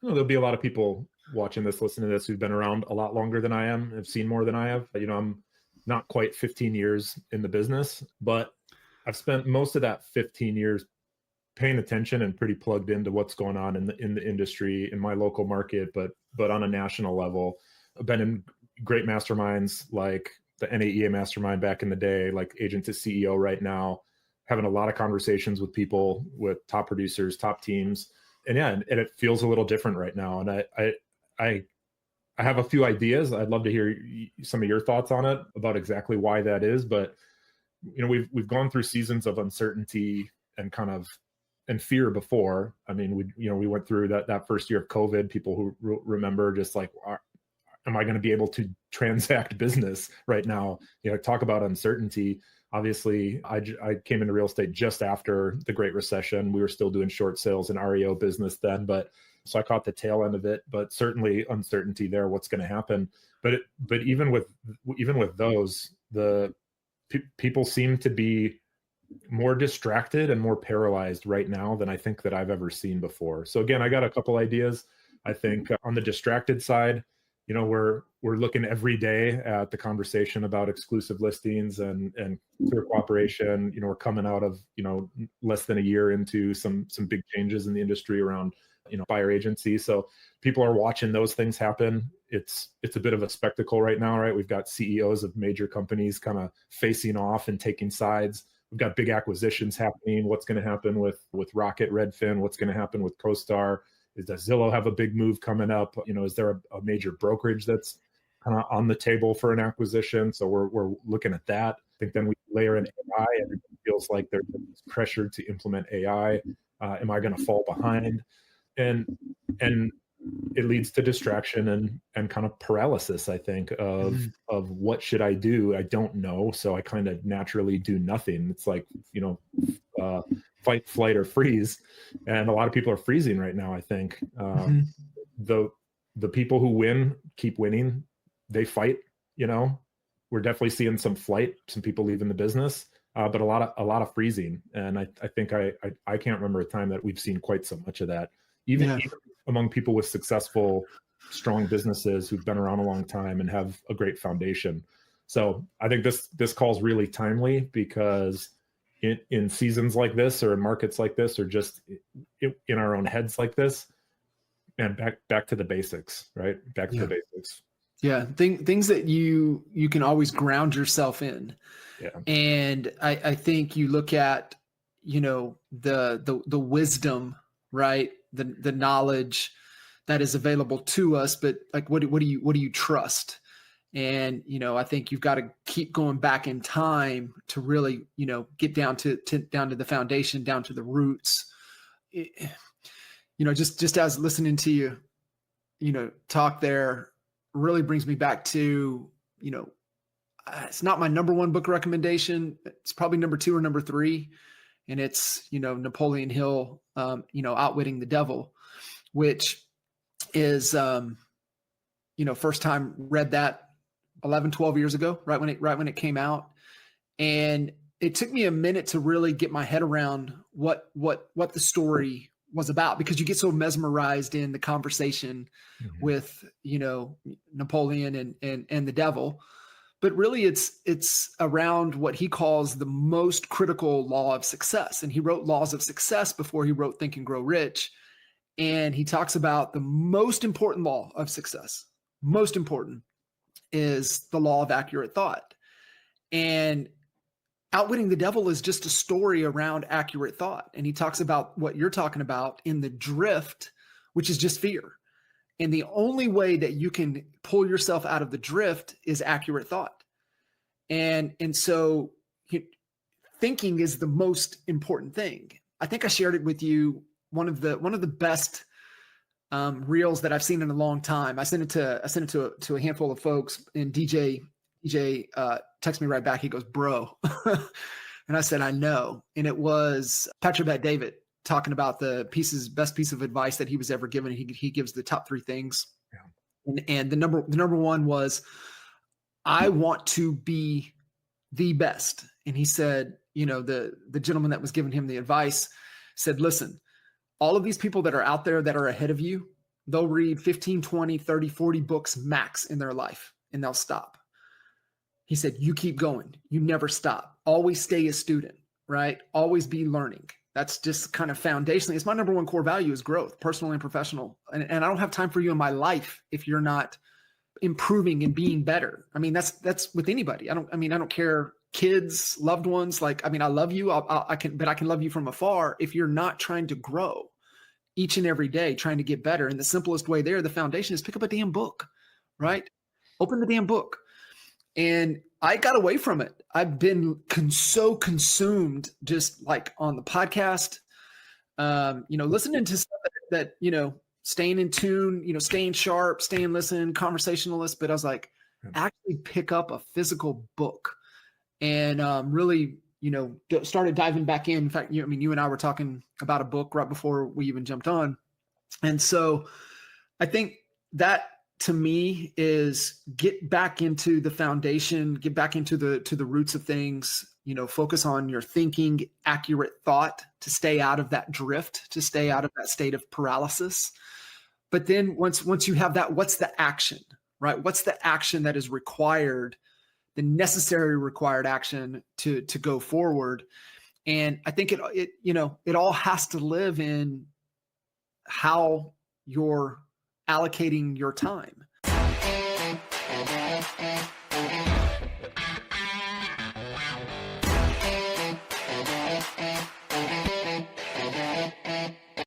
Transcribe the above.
There'll be a lot of people watching this, listening to this, who've been around a lot longer than I am, have seen more than I have. I'm not quite 15 years in the business, but I've spent most of that 15 years paying attention and pretty plugged into what's going on in the industry in my local market, but on a national level. I've been in great masterminds like the NAEA mastermind back in the day, like Agent to CEO right now, having a lot of conversations with people, with top producers, top teams. And yeah, and it feels a little different right now. And I I have a few ideas. I'd love to hear some of your thoughts on it about exactly why that is. But we've gone through seasons of uncertainty and kind of and fear before. I mean, we went through that first year of COVID. People who remember, just like, am I going to be able to transact business right now? Talk about uncertainty. Obviously, I came into real estate just after the Great Recession. We were still doing short sales and REO business then, but so I caught the tail end of it. But certainly uncertainty there. What's going to happen? But even with those, the people seem to be more distracted and more paralyzed right now than I think that I've ever seen before. So again, I got a couple ideas. I think on the distracted side, we're looking every day at the conversation about exclusive listings and clear cooperation. We're coming out of less than a year into some big changes in the industry around buyer agency. So people are watching those things happen. It's a bit of a spectacle right now, right? We've got CEOs of major companies kind of facing off and taking sides. We've got big acquisitions happening. What's going to happen with Rocket, Redfin? What's going to happen with CoStar? Does Zillow have a big move coming up? Is there a major brokerage that's kind of on the table for an acquisition? So we're looking at that. I think then we layer in AI. Everybody feels like there's pressure to implement AI. Am I going to fall behind? And it leads to distraction and kind of paralysis, I think, of what should I do? I don't know. So I kind of naturally do nothing. It's like, fight, flight, or freeze. And a lot of people are freezing right now, I think. The people who win keep winning. They fight, we're definitely seeing some flight, some people leaving the business, but a lot of freezing. And I think I can't remember a time that we've seen quite so much of that. Even among people with successful, strong businesses who've been around a long time and have a great foundation. So I think this call is really timely because in seasons like this, or in markets like this, or just in our own heads like this, and back to the basics, right? Back to the basics. Yeah, things that you can always ground yourself in. Yeah. And I think you look at the wisdom, right? The knowledge that is available to us, but like what do you trust? And I think you've got to keep going back in time to really get down to the foundation, down to the roots. Just as listening to you talk there really brings me back to it's not my number one book recommendation. It's probably number 2 or number 3. And it's, Napoleon Hill, Outwitting the Devil, which is, first time read that 11, 12 years ago, right when it came out. And it took me a minute to really get my head around what the story was about, because you get so mesmerized in the conversation with, Napoleon and the devil. But really, it's around what he calls the most critical law of success. And he wrote Laws of Success before he wrote Think and Grow Rich. And he talks about the most important law of success. Most important is the law of accurate thought. And Outwitting the Devil is just a story around accurate thought. And he talks about what you're talking about in the drift, which is just fear. And the only way that you can pull yourself out of the drift is accurate thought. And so thinking is the most important thing. I think I shared it with you. One of the best reels that I've seen in a long time. I sent it to a handful of folks, and DJ texted me right back. He goes, "Bro," and I said, "I know." And it was Patrick Bet-David talking about the best piece of advice that he was ever given. He gives the top 3 things. Yeah. And the number 1 was, I want to be the best. And he said, the gentleman that was giving him the advice said, listen, all of these people that are out there that are ahead of you, they'll read 15, 20, 30, 40 books max in their life, and they'll stop. He said, you keep going. You never stop. Always stay a student, right? Always be learning. That's just kind of foundationally. It's my number one core value is growth, personal and professional. And I don't have time for you in my life if you're not improving and being better. I mean, that's with anybody. I don't care, kids, loved ones. Like, I mean, I love you. I can love you from afar if you're not trying to grow each and every day, trying to get better. And the simplest way there, the foundation, is pick up a damn book, right? Open the damn book. And I got away from it. I've been so consumed just like on the podcast, listening to stuff that, staying in tune, staying sharp, staying listen, conversationalist. But I was like, actually pick up a physical book and really, started diving back in. In fact, you and I were talking about a book right before we even jumped on. And so I think that, to me, is get back into the foundation, get back into the roots of things, focus on your thinking, accurate thought to stay out of that drift, to stay out of that state of paralysis. But then once you have that, what's the action, right? What's the action that is required, the necessary required action to go forward? And I think it all has to live in how you're allocating your time.